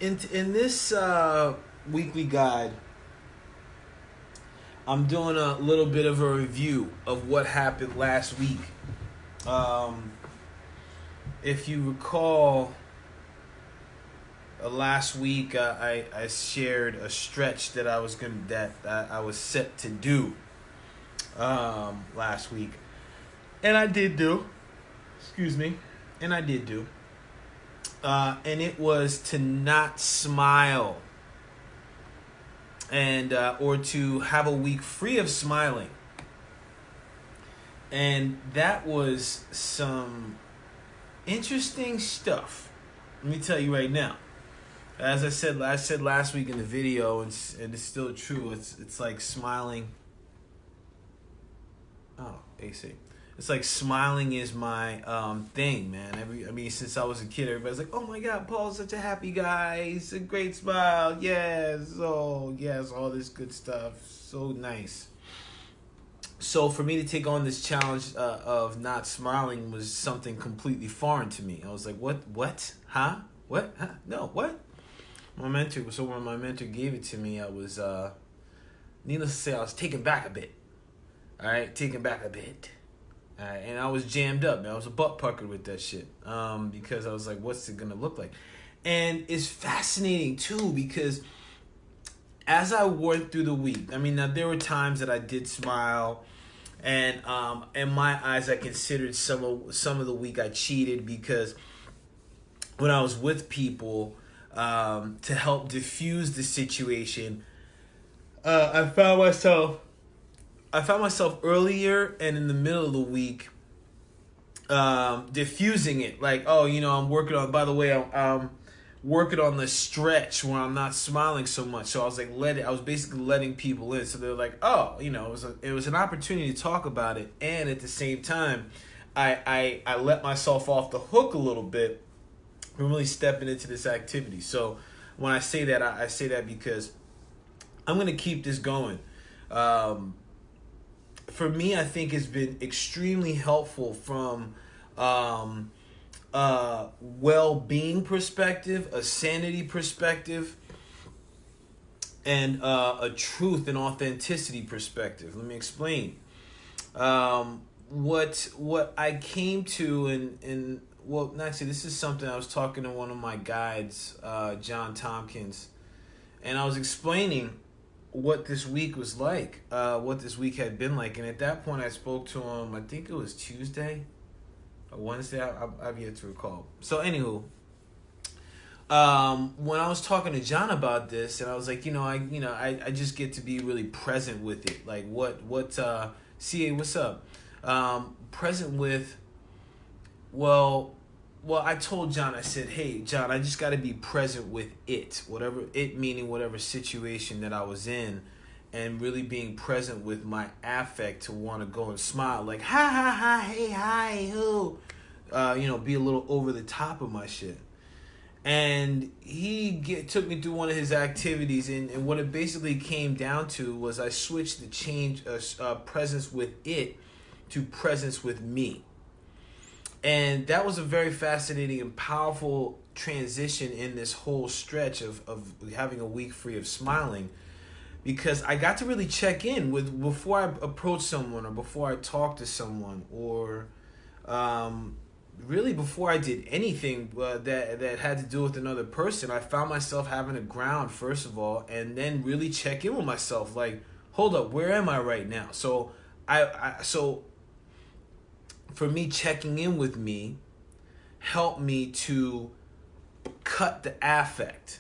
in this weekly guide, I'm doing a little bit of a review of what happened last week. Um, if you recall, last week I shared a stretch that I was set to do last week, and I did do. Excuse me, and I did do. And it was to not smile and or to have a week free of smiling. And that was some interesting stuff. Let me tell you right now. As I said last week in the video, and it's still true. It's like smiling. Oh, AC. It's like smiling is my thing, man. Since I was a kid, everybody's like, "Oh my God, Paul's such a happy guy. He's a great smile. Yes, oh yes, all this good stuff. So nice." So for me to take on this challenge of not smiling was something completely foreign to me. I was like, "What? Huh? What? Huh? No, what?" When my mentor gave it to me, I was, needless to say, I was taken back a bit. All right, taken back a bit. And I was jammed up, man. I was a butt puckered with that shit. Because I was like, what's it gonna look like? And it's fascinating too, because as I went through the week, now there were times that I did smile, and in my eyes, I considered some of the week I cheated, because when I was with people to help diffuse the situation, I found myself earlier and in the middle of the week diffusing it. Like, oh, I'm working on, by the way, I'm working on the stretch where I'm not smiling so much. So I was like, I was basically letting people in. So they're like, oh, it was an opportunity to talk about it. And at the same time, I let myself off the hook a little bit from really stepping into this activity. So when I say that, I say that because I'm going to keep this going. For me, I think it's been extremely helpful from well-being perspective, a sanity perspective, and a truth and authenticity perspective. Let me explain. What I came to, and well, actually, this is something I was talking to one of my guides, John Tompkins, and I was explaining what this week was like, what this week had been like. And at that point, I spoke to him, I think it was Tuesday or Wednesday. I've yet to recall. So, anywho, when I was talking to John about this, and I was like, I just get to be really present with it. Like, CA, what's up? Present with, well, I told John, I said, hey, John, I just got to be present with it. Whatever it, meaning whatever situation that I was in, and really being present with my affect to want to go and smile. Like, ha, ha, ha, hey, hi, who? Be a little over the top of my shit. And he took me through one of his activities, and what it basically came down to was I switched the change presence with it to presence with me. And that was a very fascinating and powerful transition in this whole stretch of having a week free of smiling, because I got to really check in with, before I approach someone or before I talk to someone, or really before I did anything that had to do with another person. I found myself having to ground, first of all, and then really check in with myself. Like, hold up, where am I right now? So for me, checking in with me helped me to cut the affect,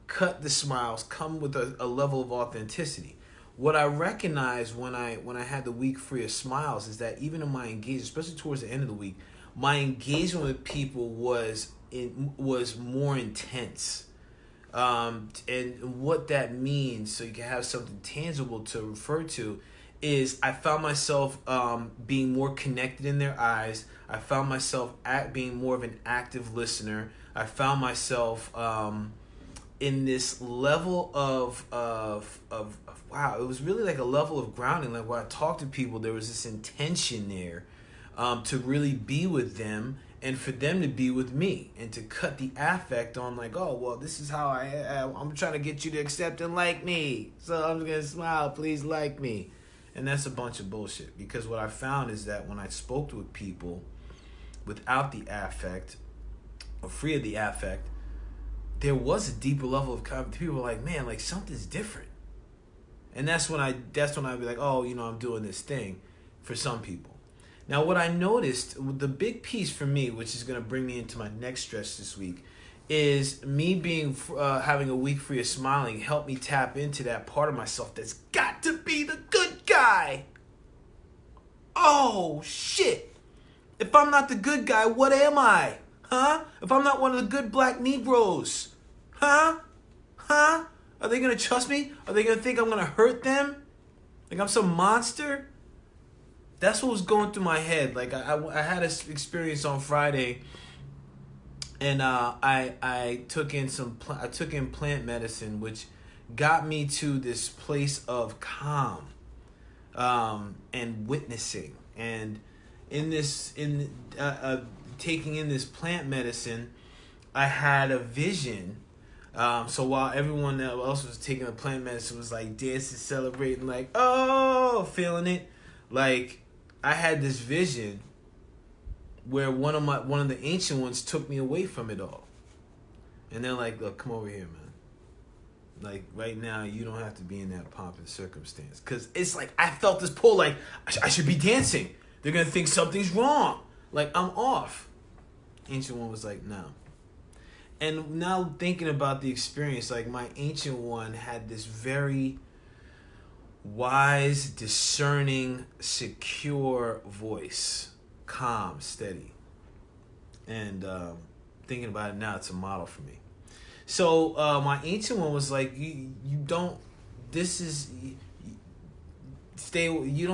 cut the smiles, come with a level of authenticity. What I recognized when I had the week free of smiles is that even in my engagement, especially towards the end of the week, my engagement with people was more intense. And what that means, so you can have something tangible to refer to, is I found myself being more connected in their eyes. I found myself being more of an active listener. I found myself in this level of wow, it was really like a level of grounding. Like, when I talked to people, there was this intention there to really be with them and for them to be with me and to cut the affect on like, oh, well, this is how I'm trying to get you to accept and like me. So I'm going to smile, please like me. And that's a bunch of bullshit, because what I found is that when I spoke with people without the affect or free of the affect, there was a deeper level of confidence. People were like, man, like something's different. And that's when I'd be like, oh, I'm doing this thing for some people. Now, what I noticed, the big piece for me, which is going to bring me into my next stretch this week, is me having a week free of smiling helped me tap into that part of myself that's got to be the good guy. Oh, shit. If I'm not the good guy, what am I? Huh? If I'm not one of the good black Negroes. Huh? Huh? Are they going to trust me? Are they going to think I'm going to hurt them? Like I'm some monster? That's what was going through my head. Like I had an experience on Friday, and I took in plant medicine, which got me to this place of calm, and witnessing. And taking in this plant medicine, I had a vision. So while everyone else was taking the plant medicine was like dancing, celebrating, like, oh, feeling it, like I had this vision where one of the ancient ones took me away from it all. And they're like, look, come over here, man. Like right now, you don't have to be in that pomp and circumstance. Cause it's like, I felt this pull, like I should be dancing. They're going to think something's wrong. Like I'm off. Ancient one was like, no. And now thinking about the experience, like my ancient one had this very wise, discerning, secure voice, calm, steady. And thinking about it now, it's a model for me. So my ancient one was like, you don't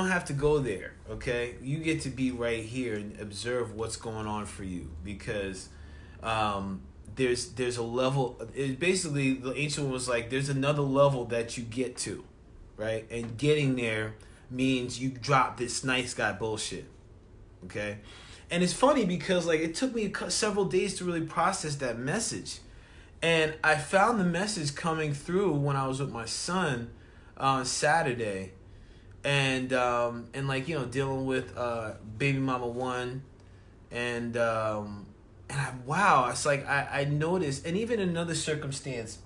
have to go there, okay? You get to be right here and observe what's going on for you, because there's a level. Basically, the ancient one was like, there's another level that you get to. Right? And getting there means you drop this nice guy bullshit. Okay? And it's funny because like it took me several days to really process that message. And I found the message coming through when I was with my son on Saturday. And like, dealing with baby mama one. And it's like I noticed, and even in another circumstance,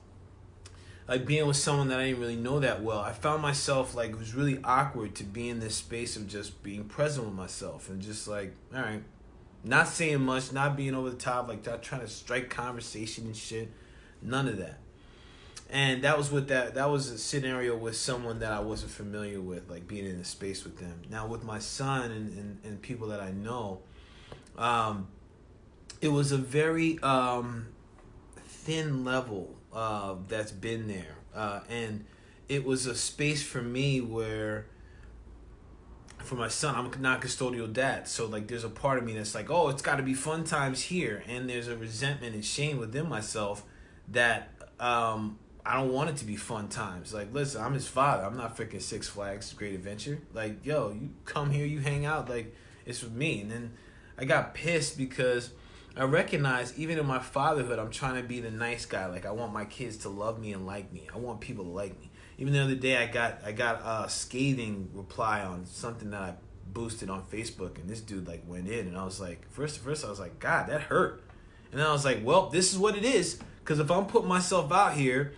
like being with someone that I didn't really know that well, I found myself like it was really awkward to be in this space of just being present with myself and just like, all right, not saying much, not being over the top, like not trying to strike conversation and shit, none of that. And that was a scenario with someone that I wasn't familiar with, like being in a space with them. Now with my son and people that I know, it was a very thin level that's been there, and it was a space for me where, for my son, I'm not custodial dad, so like there's a part of me that's like, oh, it's got to be fun times here, and there's a resentment and shame within myself that I don't want it to be fun times. Like, listen, I'm his father. I'm not freaking Six Flags Great Adventure. Like, yo, you come here, you hang out, like it's with me. And then I got pissed because I recognize even in my fatherhood, I'm trying to be the nice guy. Like I want my kids to love me and like me. I want people to like me. Even the other day, I got a scathing reply on something that I boosted on Facebook, and this dude like went in, and I was like, first I was like, God, that hurt. And then I was like, well, this is what it is. Because if I'm putting myself out here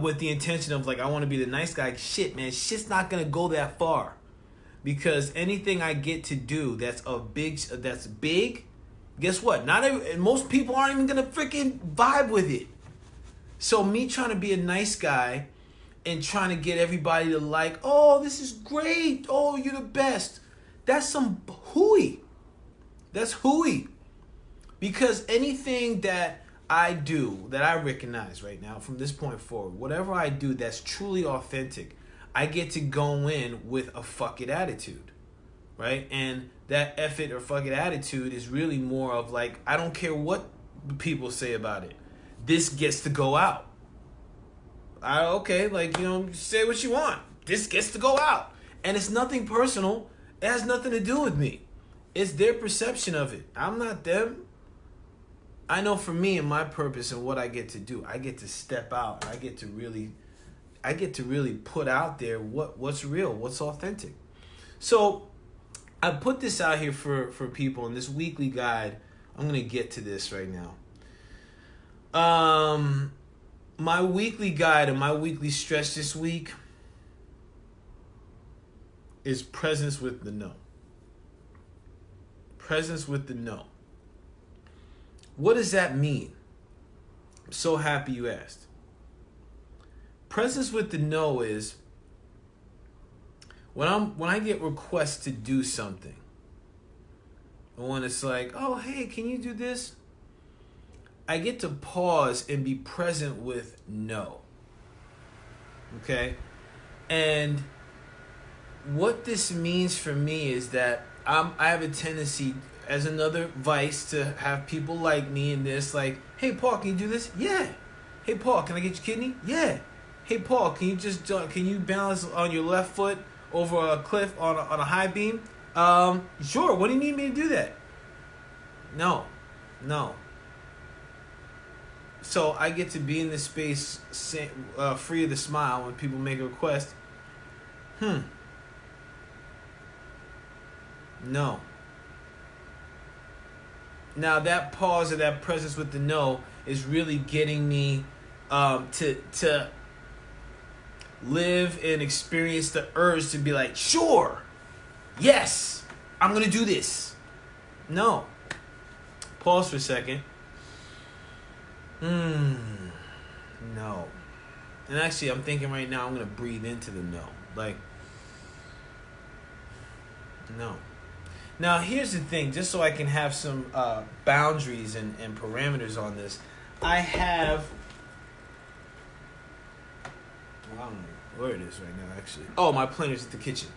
with the intention of like I want to be the nice guy, shit's not gonna go that far. Because anything I get to do that's big. Guess what? Most people aren't even gonna freaking vibe with it. So me trying to be a nice guy and trying to get everybody to like, oh, this is great. Oh, you're the best. That's some hooey. That's hooey. Because anything that I do, that I recognize right now from this point forward, whatever I do that's truly authentic, I get to go in with a fuck it attitude. Right? And that F it or fuck it attitude is really more of like, I don't care what people say about it. This gets to go out. Say what you want. This gets to go out. And it's nothing personal. It has nothing to do with me. It's their perception of it. I'm not them. I know for me and my purpose and what I get to do, I get to step out. I get to really put out there what's real, what's authentic. So I put this out here for people in this weekly guide. I'm gonna get to this right now. My weekly guide and my weekly stretch this week is presence with the no. Presence with the no. What does that mean? I'm so happy you asked. Presence with the no is when I get requests to do something. And when it's like, oh hey, can you do this? I get to pause and be present with no. Okay? And what this means for me is that I have a tendency, as another vice, to have people like me in this, like, hey Paul, can you do this? Yeah. Hey Paul, can I get your kidney? Yeah. Hey Paul, can you balance on your left foot over a cliff on a high beam? Sure. What do you need me to do that? No. So I get to be in this space, free of the smile when people make a request. No. Now that pause or that presence with the no is really getting me to live and experience the urge to be like, sure, yes, I'm gonna do this. No. Pause for a second. No. And actually, I'm thinking right now I'm gonna breathe into the no. Like, no. Now, here's the thing, just so I can have some boundaries and parameters on this. I have... Well, I don't know where it is right now, actually. Oh, my planner's at the kitchen.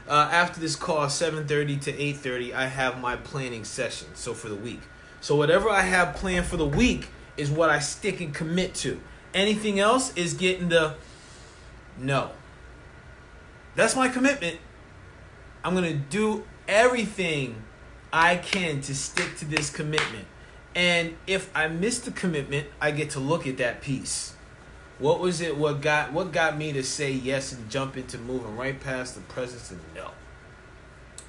After this call, 7:30 to 8:30, I have my planning session, so for the week. So whatever I have planned for the week is what I stick and commit to. Anything else is getting the no. That's my commitment. I'm going to do everything I can to stick to this commitment. And if I miss the commitment, I get to look at that piece. What was it? What got me to say yes and jump into moving right past the presence of no?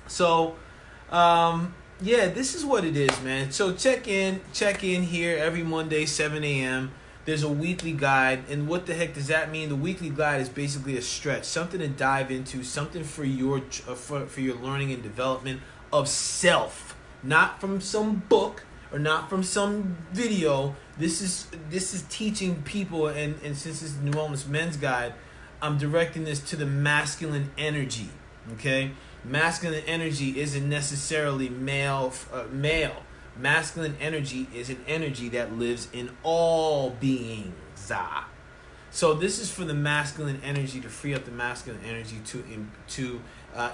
So, yeah, this is what it is, man. So check in here every Monday, 7 a.m. There's a weekly guide, and what the heck does that mean? The weekly guide is basically a stretch, something to dive into, something for your learning and development of self, not from some book or not from some video. This is teaching people, and since this is the New Wellness Men's Guide, I'm directing this to the masculine energy. Okay, masculine energy isn't necessarily male. Masculine energy is an energy that lives in all beings. So this is for the masculine energy, to free up the masculine energy, to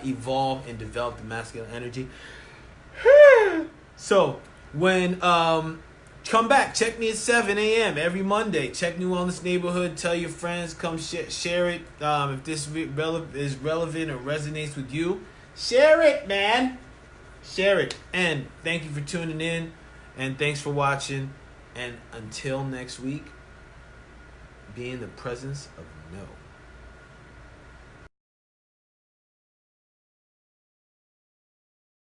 evolve and develop the masculine energy. So when come back, check me at 7 a.m. every Monday. Check New Wellness Neighborhood. Tell your friends. Come share it. If this is relevant or resonates with you, share it, man. Share it. And thank you for tuning in. And thanks for watching. And until next week, be in the presence of no.